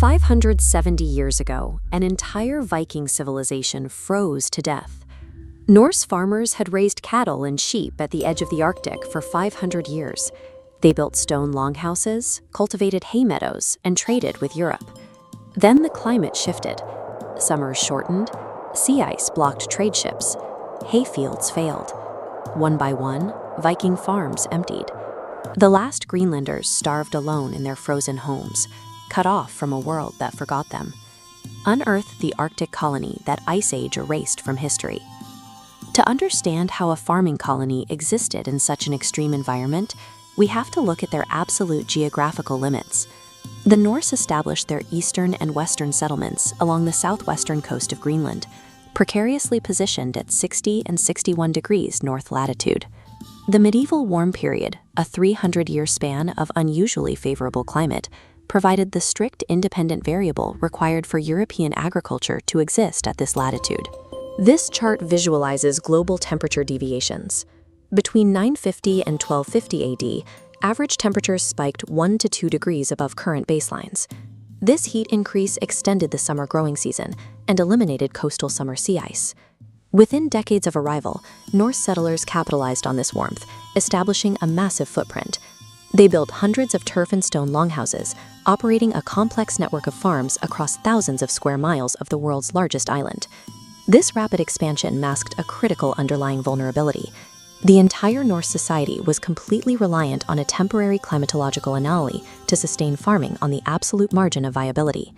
570 years ago, an entire Viking civilization froze to death. Norse farmers had raised cattle and sheep at the edge of the Arctic for 500 years. They built stone longhouses, cultivated hay meadows, and traded with Europe. Then the climate shifted. Summers shortened, sea ice blocked trade ships, hayfields failed. One by one, Viking farms emptied. The last Greenlanders starved alone in their frozen homes, cut off from a world that forgot them. Unearth the Arctic colony that Ice Age erased from history. To understand how a farming colony existed in such an extreme environment, we have to look at their absolute geographical limits. The Norse established their eastern and western settlements along the southwestern coast of Greenland, precariously positioned at 60 and 61 degrees north latitude. The medieval warm period, a 300-year span of unusually favorable climate, provided the strict independent variable required for European agriculture to exist at this latitude. This chart visualizes global temperature deviations. Between 950 and 1250 AD, average temperatures spiked 1 to 2 degrees above current baselines. This heat increase extended the summer growing season and eliminated coastal summer sea ice. Within decades of arrival, Norse settlers capitalized on this warmth, establishing a massive footprint. They built hundreds of turf and stone longhouses, operating a complex network of farms across thousands of square miles of the world's largest island. This rapid expansion masked a critical underlying vulnerability. The entire Norse society was completely reliant on a temporary climatological anomaly to sustain farming on the absolute margin of viability.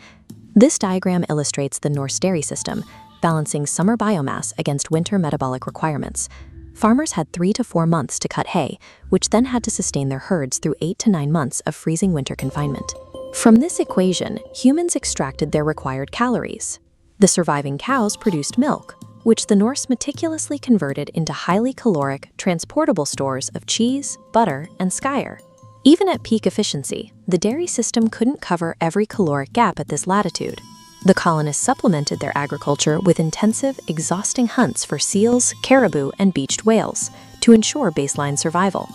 This diagram illustrates the Norse dairy system, balancing summer biomass against winter metabolic requirements. Farmers had 3 to 4 months to cut hay, which then had to sustain their herds through 8 to 9 months of freezing winter confinement. From this equation, humans extracted their required calories. The surviving cows produced milk, which the Norse meticulously converted into highly caloric, transportable stores of cheese, butter, and skyr. Even at peak efficiency, the dairy system couldn't cover every caloric gap at this latitude. The colonists supplemented their agriculture with intensive, exhausting hunts for seals, caribou, and beached whales to ensure baseline survival.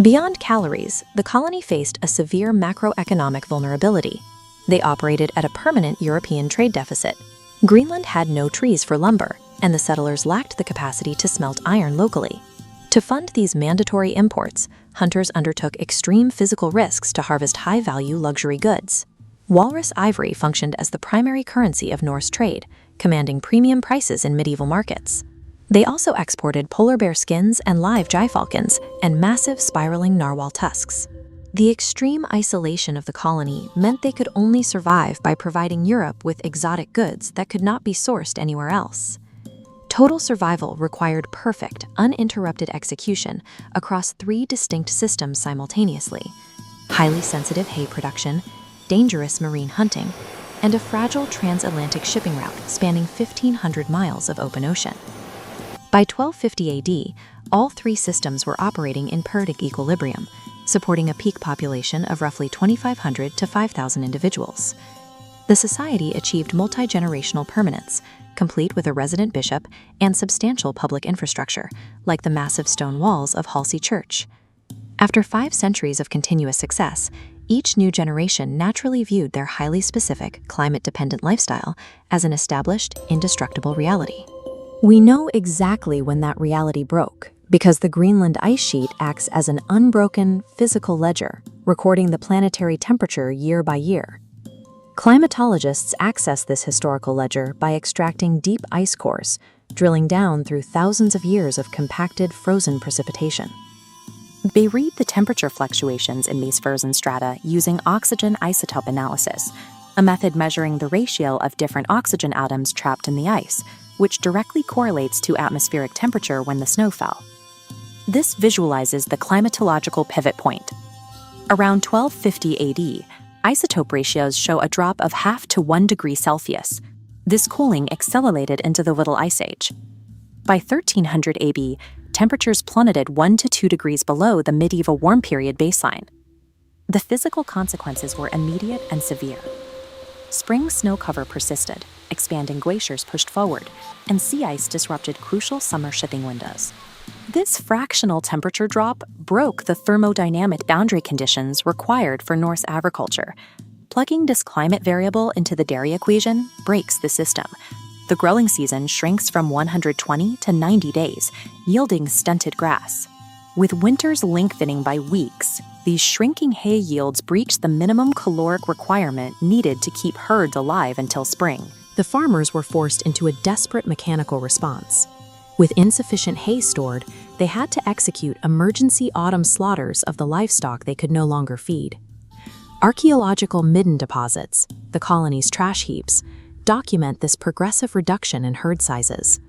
Beyond calories, the colony faced a severe macroeconomic vulnerability. They operated at a permanent European trade deficit. Greenland had no trees for lumber, and the settlers lacked the capacity to smelt iron locally. To fund these mandatory imports, hunters undertook extreme physical risks to harvest high-value luxury goods. Walrus ivory functioned as the primary currency of Norse trade, commanding premium prices in medieval markets. They also exported polar bear skins and live gyfalcons and massive spiraling narwhal tusks. The extreme isolation of the colony meant they could only survive by providing Europe with exotic goods that could not be sourced anywhere else. Total survival required perfect, uninterrupted execution across 3 distinct systems simultaneously: highly sensitive hay production, dangerous marine hunting, and a fragile transatlantic shipping route spanning 1,500 miles of open ocean. By 1250 AD, all 3 systems were operating in periodic equilibrium, supporting a peak population of roughly 2,500 to 5,000 individuals. The society achieved multi-generational permanence, complete with a resident bishop and substantial public infrastructure, like the massive stone walls of Halsey Church. After 5 centuries of continuous success, each new generation naturally viewed their highly specific, climate-dependent lifestyle as an established, indestructible reality. We know exactly when that reality broke, because the Greenland ice sheet acts as an unbroken, physical ledger, recording the planetary temperature year by year. Climatologists access this historical ledger by extracting deep ice cores, drilling down through thousands of years of compacted, frozen precipitation. They read the temperature fluctuations in these frozen strata using oxygen isotope analysis, a method measuring the ratio of different oxygen atoms trapped in the ice, which directly correlates to atmospheric temperature when the snow fell. This visualizes the climatological pivot point. Around 1250 AD, isotope ratios show a drop of half to 1 degree Celsius. This cooling accelerated into the Little Ice Age. By 1300 AB, temperatures plummeted 1 to 2 degrees below the medieval warm period baseline. The physical consequences were immediate and severe. Spring snow cover persisted, expanding glaciers pushed forward, and sea ice disrupted crucial summer shipping windows. This fractional temperature drop broke the thermodynamic boundary conditions required for Norse agriculture, Plugging this climate variable into the dairy equation breaks the system. The growing season shrinks from 120 to 90 days, yielding stunted grass. With winters lengthening by weeks, these shrinking hay yields breach the minimum caloric requirement needed to keep herds alive until spring. The farmers were forced into a desperate mechanical response. With insufficient hay stored, they had to execute emergency autumn slaughters of the livestock they could no longer feed. Archaeological midden deposits, the colony's trash heaps, document this progressive reduction in herd sizes.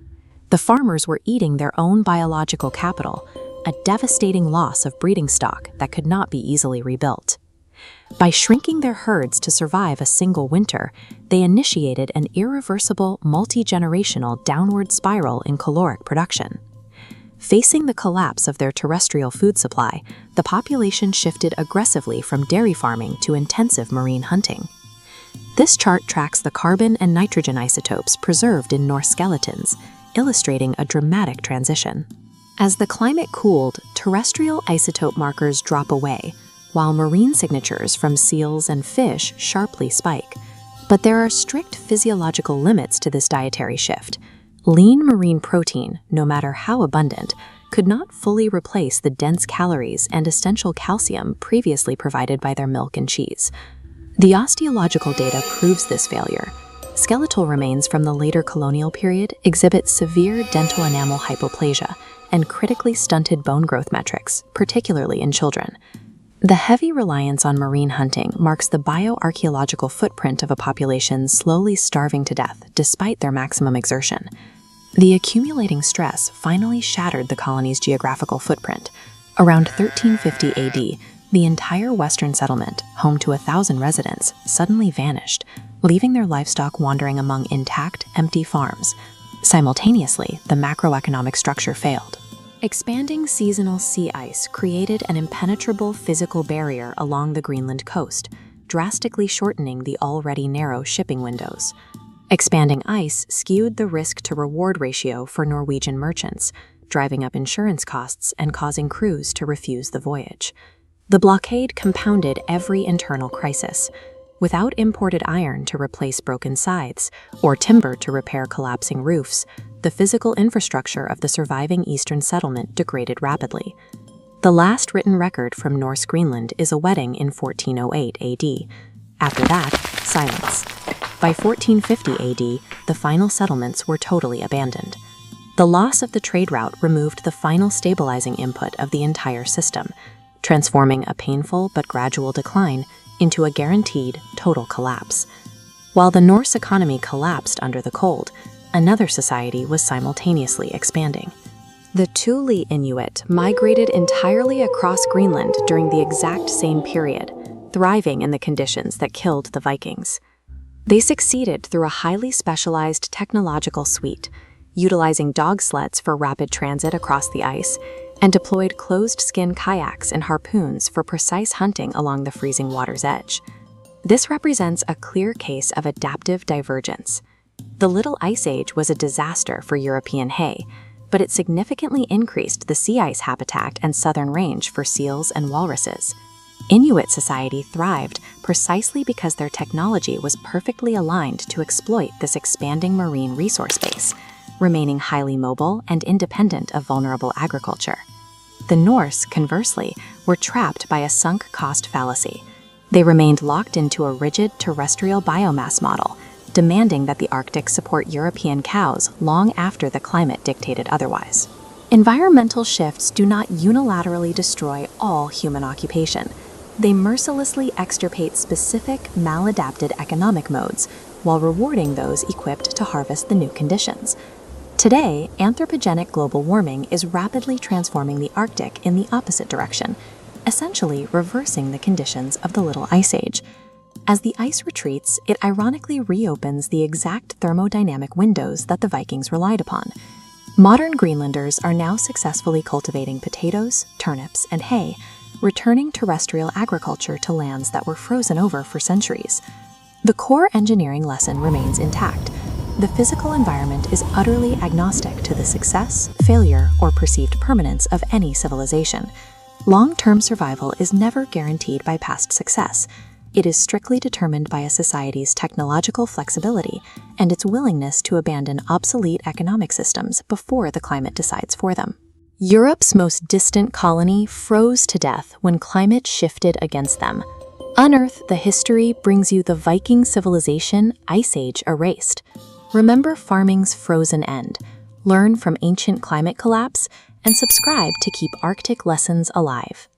The farmers were eating their own biological capital, a devastating loss of breeding stock that could not be easily rebuilt. By shrinking their herds to survive a single winter, they initiated an irreversible, multi-generational downward spiral in caloric production. Facing the collapse of their terrestrial food supply, the population shifted aggressively from dairy farming to intensive marine hunting. This chart tracks the carbon and nitrogen isotopes preserved in Norse skeletons, illustrating a dramatic transition. As the climate cooled, terrestrial isotope markers drop away, while marine signatures from seals and fish sharply spike. But there are strict physiological limits to this dietary shift. Lean marine protein, no matter how abundant, could not fully replace the dense calories and essential calcium previously provided by their milk and cheese. The osteological data proves this failure. Skeletal remains from the later colonial period exhibit severe dental enamel hypoplasia and critically stunted bone growth metrics, particularly in children. The heavy reliance on marine hunting marks the bioarchaeological footprint of a population slowly starving to death despite their maximum exertion. The accumulating stress finally shattered the colony's geographical footprint. Around 1350 AD, the entire western settlement, home to 1,000 residents, suddenly vanished, leaving their livestock wandering among intact, empty farms. Simultaneously, the macroeconomic structure failed. Expanding seasonal sea ice created an impenetrable physical barrier along the Greenland coast, drastically shortening the already narrow shipping windows. Expanding ice skewed the risk-to-reward ratio for Norwegian merchants, driving up insurance costs and causing crews to refuse the voyage. The blockade compounded every internal crisis. Without imported iron to replace broken scythes or timber to repair collapsing roofs, the physical infrastructure of the surviving eastern settlement degraded rapidly. The last written record from Norse Greenland is a wedding in 1408 AD. After that, silence. By 1450 AD, the final settlements were totally abandoned. The loss of the trade route removed the final stabilizing input of the entire system, transforming a painful but gradual decline into a guaranteed total collapse. While the Norse economy collapsed under the cold, another society was simultaneously expanding. The Thule Inuit migrated entirely across Greenland during the exact same period, thriving in the conditions that killed the Vikings. They succeeded through a highly specialized technological suite, utilizing dog sleds for rapid transit across the ice, and deployed closed-skin kayaks and harpoons for precise hunting along the freezing water's edge. This represents a clear case of adaptive divergence. The Little Ice Age was a disaster for European hay, but it significantly increased the sea ice habitat and southern range for seals and walruses. Inuit society thrived precisely because their technology was perfectly aligned to exploit this expanding marine resource base, remaining highly mobile and independent of vulnerable agriculture. The Norse, conversely, were trapped by a sunk cost fallacy. They remained locked into a rigid terrestrial biomass model, demanding that the Arctic support European cows long after the climate dictated otherwise. Environmental shifts do not unilaterally destroy all human occupation. They mercilessly extirpate specific, maladapted economic modes while rewarding those equipped to harvest the new conditions. Today, anthropogenic global warming is rapidly transforming the Arctic in the opposite direction, essentially reversing the conditions of the Little Ice Age. As the ice retreats, it ironically reopens the exact thermodynamic windows that the Vikings relied upon. Modern Greenlanders are now successfully cultivating potatoes, turnips, and hay, returning terrestrial agriculture to lands that were frozen over for centuries. The core engineering lesson remains intact. The physical environment is utterly agnostic to the success, failure, or perceived permanence of any civilization. Long-term survival is never guaranteed by past success. It is strictly determined by a society's technological flexibility and its willingness to abandon obsolete economic systems before the climate decides for them. Europe's most distant colony froze to death when climate shifted against them. Unearth the History brings you the Viking civilization Ice Age erased. Remember farming's frozen end, learn from ancient climate collapse, and subscribe to keep Arctic lessons alive.